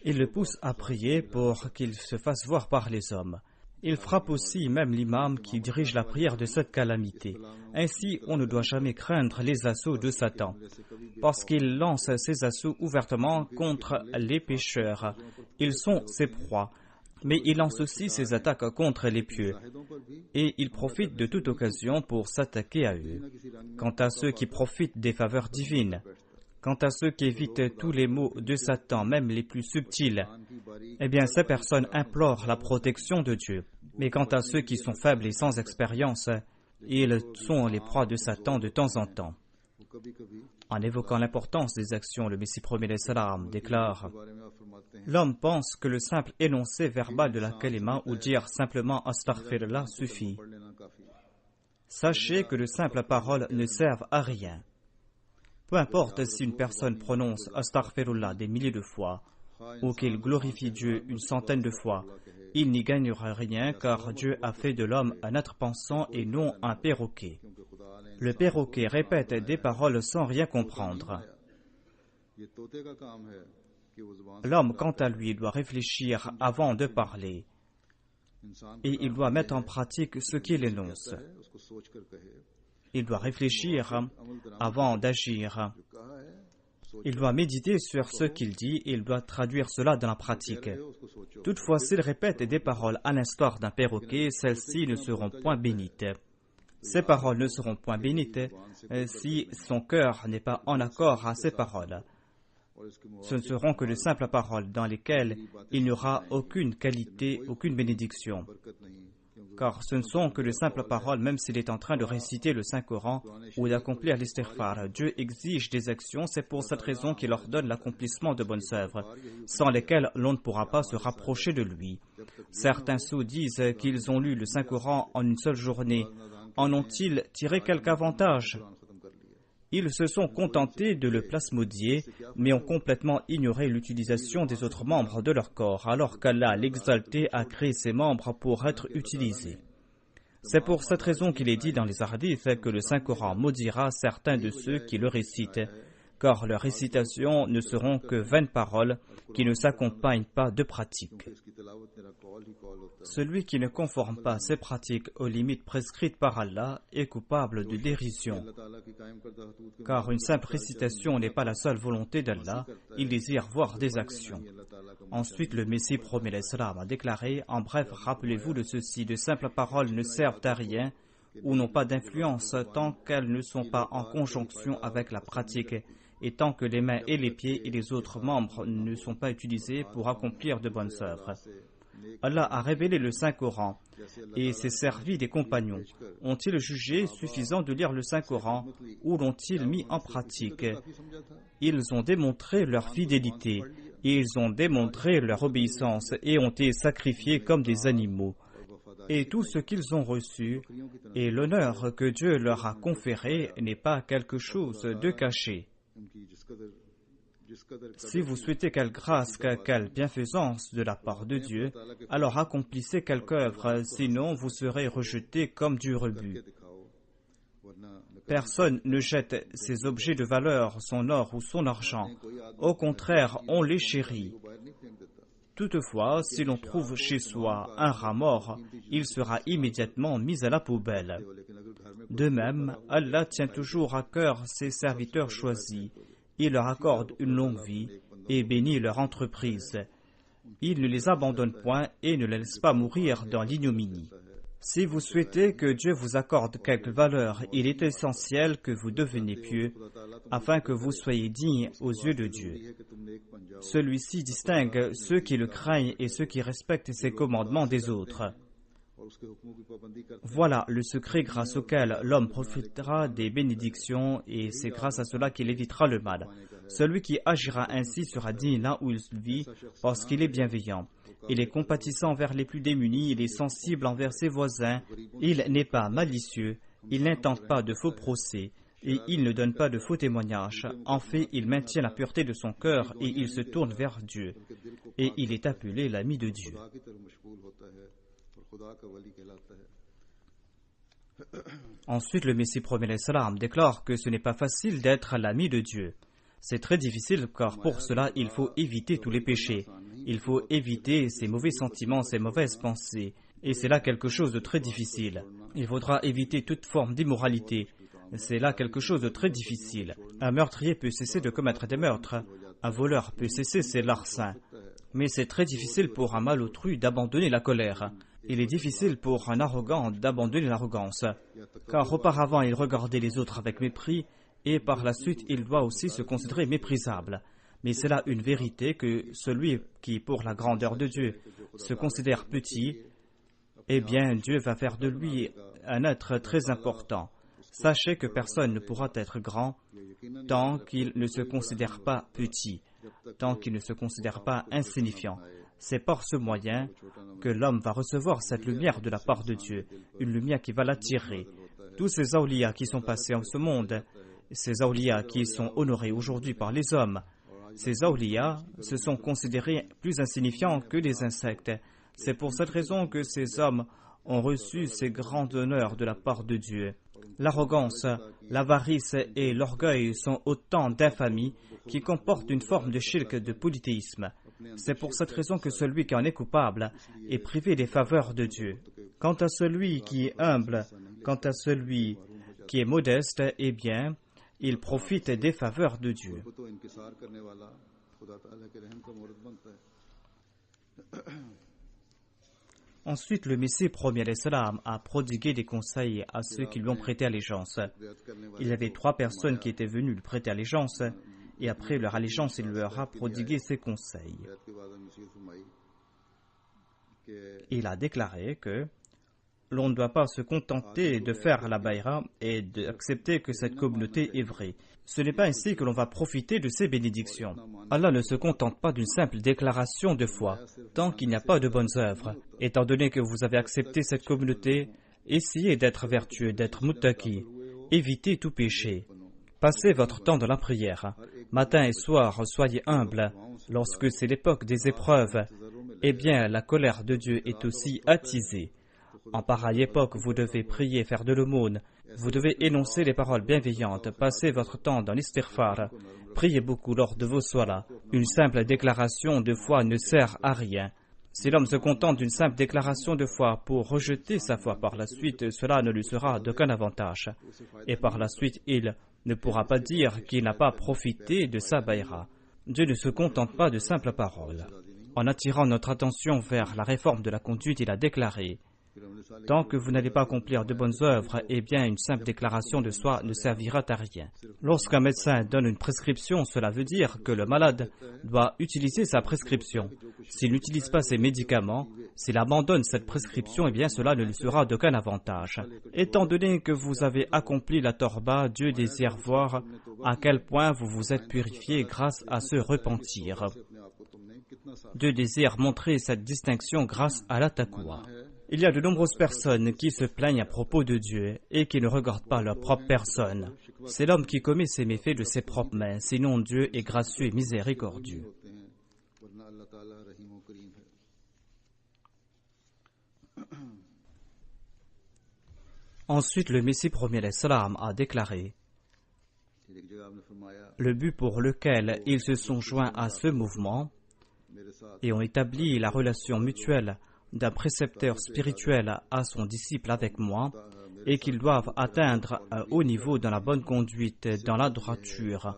Il le pousse à prier pour qu'il se fasse voir par les hommes. Il frappe aussi même l'imam qui dirige la prière de cette calamité. Ainsi, on ne doit jamais craindre les assauts de Satan, parce qu'il lance ses assauts ouvertement contre les pécheurs. Ils sont ses proies, mais il lance aussi ses attaques contre les pieux, et il profite de toute occasion pour s'attaquer à eux. Quant à ceux qui profitent des faveurs divines, quant à ceux qui évitent tous les maux de Satan, même les plus subtils, ces personnes implorent la protection de Dieu. Mais quant à ceux qui sont faibles et sans expérience, ils sont les proies de Satan de temps en temps. En évoquant l'importance des actions, le Messie premier alayhi salam déclare: L'homme pense que le simple énoncé verbal de la kalima ou dire simplement astaghfirullah suffit. Sachez que de simples paroles ne servent à rien. Peu importe si une personne prononce astaghfirullah des milliers de fois ou qu'il glorifie Dieu une centaine de fois, il n'y gagnera rien car Dieu a fait de l'homme un être pensant et non un perroquet. Le perroquet répète des paroles sans rien comprendre. L'homme, quant à lui, doit réfléchir avant de parler et il doit mettre en pratique ce qu'il énonce. Il doit réfléchir avant d'agir. Il doit méditer sur ce qu'il dit et il doit traduire cela dans la pratique. Toutefois, s'il répète des paroles à l'instar d'un perroquet, celles-ci ne seront point bénites. Ces paroles ne seront point bénites si son cœur n'est pas en accord à ces paroles. Ce ne seront que de simples paroles dans lesquelles il n'y aura aucune qualité, aucune bénédiction. Car ce ne sont que de simples paroles, même s'il est en train de réciter le Saint-Coran ou d'accomplir l'istighfar. Dieu exige des actions, c'est pour cette raison qu'il ordonne l'accomplissement de bonnes œuvres, sans lesquelles l'on ne pourra pas se rapprocher de lui. Certains sots disent qu'ils ont lu le Saint-Coran en une seule journée. En ont-ils tiré quelque avantage? Ils se sont contentés de le plasmodier, mais ont complètement ignoré l'utilisation des autres membres de leur corps, alors qu'Allah l'exalté a créé ces membres pour être utilisés. C'est pour cette raison qu'il est dit dans les hadiths que le Saint-Coran maudira certains de ceux qui le récitent, car leurs récitations ne seront que vaines paroles qui ne s'accompagnent pas de pratiques. Celui qui ne conforme pas ses pratiques aux limites prescrites par Allah est coupable de dérision. Car une simple récitation n'est pas la seule volonté d'Allah, il désire voir des actions. Ensuite, le Messie premier alayhi salam a déclaré: en bref, rappelez-vous de ceci, de simples paroles ne servent à rien ou n'ont pas d'influence tant qu'elles ne sont pas en conjonction avec la pratique et tant que les mains et les pieds et les autres membres ne sont pas utilisés pour accomplir de bonnes œuvres. Allah a révélé le Saint-Coran et s'est servi des compagnons. Ont-ils jugé suffisant de lire le Saint-Coran ou l'ont-ils mis en pratique? Ils ont démontré leur fidélité et ils ont démontré leur obéissance et ont été sacrifiés comme des animaux. Et tout ce qu'ils ont reçu et l'honneur que Dieu leur a conféré n'est pas quelque chose de caché. Si vous souhaitez quelle grâce, quelle bienfaisance de la part de Dieu, alors accomplissez quelque œuvre, sinon vous serez rejetés comme du rebut. Personne ne jette ses objets de valeur, son or ou son argent. Au contraire, on les chérit. Toutefois, si l'on trouve chez soi un rat mort, il sera immédiatement mis à la poubelle. De même, Allah tient toujours à cœur ses serviteurs choisis. Il leur accorde une longue vie et bénit leur entreprise. Il ne les abandonne point et ne les laisse pas mourir dans l'ignominie. Si vous souhaitez que Dieu vous accorde quelque valeur, il est essentiel que vous deveniez pieux afin que vous soyez dignes aux yeux de Dieu. Celui-ci distingue ceux qui le craignent et ceux qui respectent ses commandements des autres. Voilà le secret grâce auquel l'homme profitera des bénédictions et c'est grâce à cela qu'il évitera le mal. Celui qui agira ainsi sera digne là où il vit parce qu'il est bienveillant. Il est compatissant envers les plus démunis, il est sensible envers ses voisins, il n'est pas malicieux, il n'intente pas de faux procès et il ne donne pas de faux témoignages. En fait, il maintient la pureté de son cœur et il se tourne vers Dieu. Et il est appelé l'ami de Dieu. Ensuite, le Messie premier salam déclare que ce n'est pas facile d'être l'ami de Dieu. C'est très difficile car pour cela, il faut éviter tous les péchés. Il faut éviter ses mauvais sentiments, ses mauvaises pensées. Et c'est là quelque chose de très difficile. Il faudra éviter toute forme d'immoralité. C'est là quelque chose de très difficile. Un meurtrier peut cesser de commettre des meurtres. Un voleur peut cesser ses larcins. Mais c'est très difficile pour un malotru d'abandonner la colère. Il est difficile pour un arrogant d'abandonner l'arrogance. Car auparavant, il regardait les autres avec mépris et par la suite, il doit aussi se considérer méprisable. Mais c'est là une vérité que celui qui, pour la grandeur de Dieu, se considère petit, eh bien, Dieu va faire de lui un être très important. Sachez que personne ne pourra être grand tant qu'il ne se considère pas petit, tant qu'il ne se considère pas insignifiant. C'est par ce moyen que l'homme va recevoir cette lumière de la part de Dieu, une lumière qui va l'attirer. Tous ces awliya qui sont passés en ce monde, ces awliya qui sont honorés aujourd'hui par les hommes, ces awliya se sont considérés plus insignifiants que les insectes. C'est pour cette raison que ces hommes ont reçu ces grands honneurs de la part de Dieu. L'arrogance, l'avarice et l'orgueil sont autant d'infamies qui comportent une forme de shirk, de polythéisme. C'est pour cette raison que celui qui en est coupable est privé des faveurs de Dieu. Quant à celui qui est humble, quant à celui qui est modeste, eh bien, il profite des faveurs de Dieu. Ensuite, le Messie premier salam a prodigué des conseils à ceux qui lui ont prêté allégeance. Il y avait 3 personnes qui étaient venues lui prêter allégeance, et après leur allégeance, il leur a prodigué ses conseils. Il a déclaré que l'on ne doit pas se contenter de faire la baïra et d'accepter que cette communauté est vraie. Ce n'est pas ainsi que l'on va profiter de ces bénédictions. Allah ne se contente pas d'une simple déclaration de foi, tant qu'il n'y a pas de bonnes œuvres. Étant donné que vous avez accepté cette communauté, essayez d'être vertueux, d'être muttaqi, évitez tout péché. Passez votre temps dans la prière. Matin et soir, soyez humbles. Lorsque c'est l'époque des épreuves, eh bien, la colère de Dieu est aussi attisée. En pareille époque, vous devez prier, faire de l'aumône. Vous devez énoncer les paroles bienveillantes. Passez votre temps dans l'istighfar. Priez beaucoup lors de vos soilas. Une simple déclaration de foi ne sert à rien. Si l'homme se contente d'une simple déclaration de foi pour rejeter sa foi par la suite, cela ne lui sera d'aucun avantage. Et par la suite, il ne pourra pas dire qu'il n'a pas profité de sa baïra. Dieu ne se contente pas de simples paroles. En attirant notre attention vers la réforme de la conduite, il a déclaré: tant que vous n'allez pas accomplir de bonnes œuvres, eh bien une simple déclaration de soi ne servira à rien. Lorsqu'un médecin donne une prescription, cela veut dire que le malade doit utiliser sa prescription. S'il n'utilise pas ses médicaments, s'il abandonne cette prescription, eh bien cela ne lui sera d'aucun avantage. Étant donné que vous avez accompli la torba, Dieu désire voir à quel point vous vous êtes purifié grâce à ce repentir. Dieu désire montrer cette distinction grâce à la taqwa. Il y a de nombreuses personnes qui se plaignent à propos de Dieu et qui ne regardent pas leur propre personne. C'est l'homme qui commet ses méfaits de ses propres mains, sinon Dieu est gracieux et miséricordieux. Ensuite, le Messie premier salam a déclaré: le but pour lequel ils se sont joints à ce mouvement et ont établi la relation mutuelle d'un précepteur spirituel à son disciple avec moi, et qu'ils doivent atteindre un haut niveau dans la bonne conduite, dans la droiture,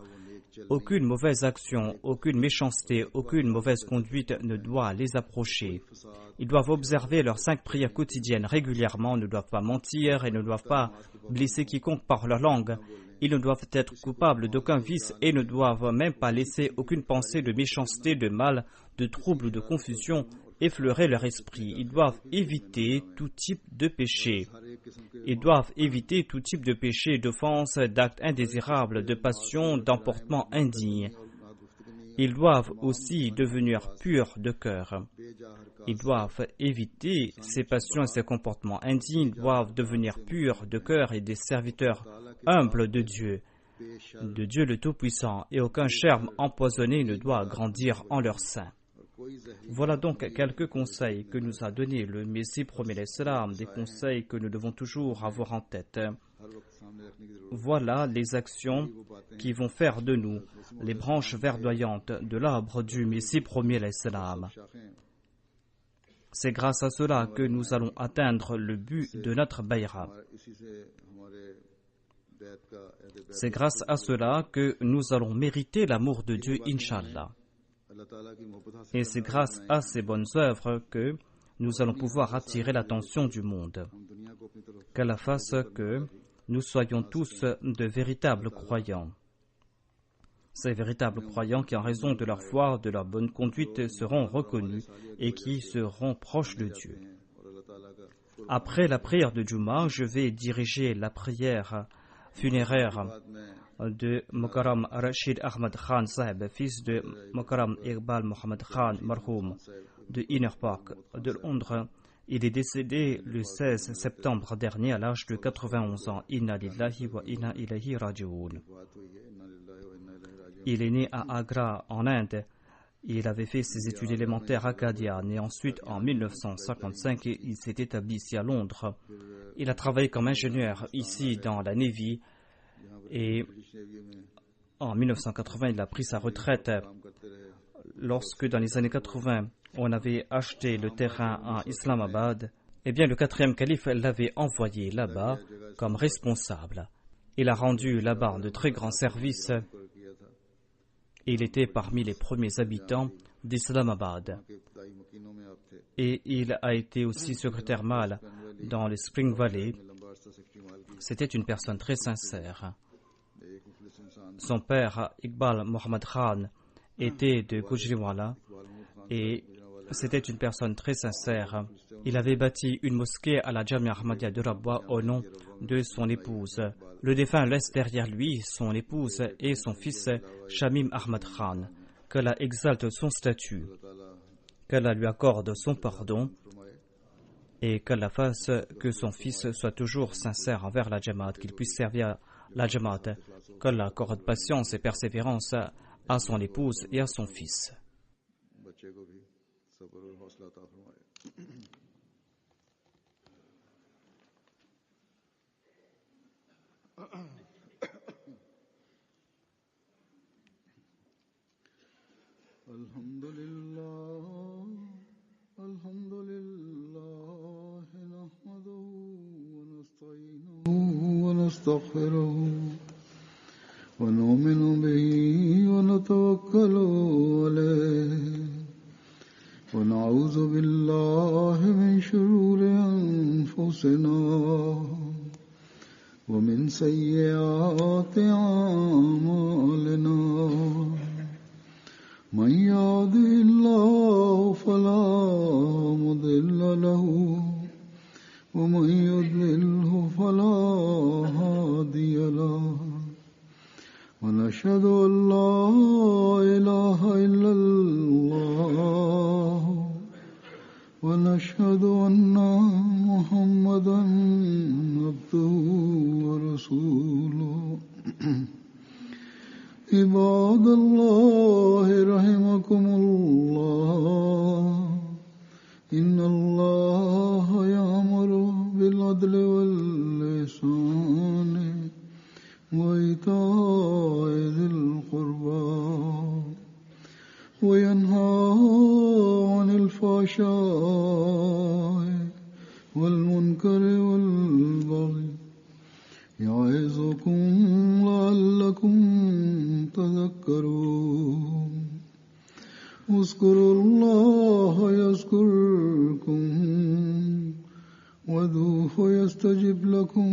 Aucune mauvaise action, aucune méchanceté, aucune mauvaise conduite ne doit les approcher. Ils doivent observer leurs 5 prières quotidiennes régulièrement, ne doivent pas mentir et ne doivent pas blesser quiconque par leur langue. Ils ne doivent être coupables d'aucun vice et ne doivent même pas laisser aucune pensée de méchanceté, de mal, de trouble ou de confusion effleurer leur esprit. Ils doivent éviter tout type de péché. Ils doivent éviter tout type de péché, d'offense, d'actes indésirables, de passion, d'emportement indigne. Ils doivent aussi devenir purs de cœur. Ils doivent éviter ces passions et ces comportements indignes. Ils doivent devenir purs de cœur et des serviteurs humbles de Dieu le Tout-Puissant, et aucun germe empoisonné ne doit grandir en leur sein. Voilà donc quelques conseils que nous a donnés le Messie premier l'Islam, des conseils que nous devons toujours avoir en tête. Voilà les actions qui vont faire de nous les branches verdoyantes de l'arbre du Messie premier l'Islam. C'est grâce à cela que nous allons atteindre le but de notre bayra. C'est grâce à cela que nous allons mériter l'amour de Dieu, Inch'Allah. Et c'est grâce à ces bonnes œuvres que nous allons pouvoir attirer l'attention du monde. Qu'Allah fasse que nous soyons tous de véritables croyants. Ces véritables croyants qui, en raison de leur foi, de leur bonne conduite, seront reconnus et qui seront proches de Dieu. Après la prière de Juma, je vais diriger la prière funéraire de Mokaram Rashid Ahmad Khan Sahib, fils de Mokaram Iqbal Mohammed Khan Marhoum de Inner Park de Londres. Il est décédé le 16 septembre dernier à l'âge de 91 ans. Inna lillahi wa inna ilayhi raji'un. Il est né à Agra en Inde. Il avait fait ses études élémentaires à Qadian et ensuite en 1955 il s'est établi ici à Londres. Il a travaillé comme ingénieur ici dans la Navy et en 1980 il a pris sa retraite. Lorsque dans les années 80 on avait acheté le terrain à Islamabad, eh bien le 4e calife l'avait envoyé là-bas comme responsable. Il a rendu là-bas de très grands services. Il était parmi les premiers habitants d'Islamabad. Et il a été aussi secrétaire mâle dans le Spring Valley. C'était une personne très sincère. Son père, Iqbal Mohammed Khan, était de Gujranwala et c'était une personne très sincère. Il avait bâti une mosquée à la Jamia Ahmadiyya de Rabwa au nom de son épouse. Le défunt laisse derrière lui son épouse et son fils Shamim Ahmad Khan. Qu'Allah exalte son statut, qu'Allah lui accorde son pardon et qu'Allah fasse que son fils soit toujours sincère envers la Jamaat, qu'il puisse servir la Jamaat, qu'Allah accorde patience et persévérance à son épouse et à son fils. Alhamdulillah, nahmaduhu wa nasta'inuhu wa nastaghfiruh wa nu'minu bihi wa natawakkalu alayhi wa na'udhu billahi min shururi anfusina wa min sayyiati a'malina. من يهده الله فلا مضل له ومن يضلله فلا هادي له ونشهد أن لا إله إلا الله ونشهد أن محمدا عبده ورسوله. عباد الله رحمكم الله إن الله يأمر بالعدل والإحسان وإيتاء ذي القربى وينهى عن الفحشاء والمنكر والبغي يعظكم لعلكم تذكرون. اذكروا الله يذكركم وادعوه يستجب لكم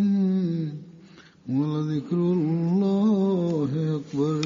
ولذكر الله أكبر.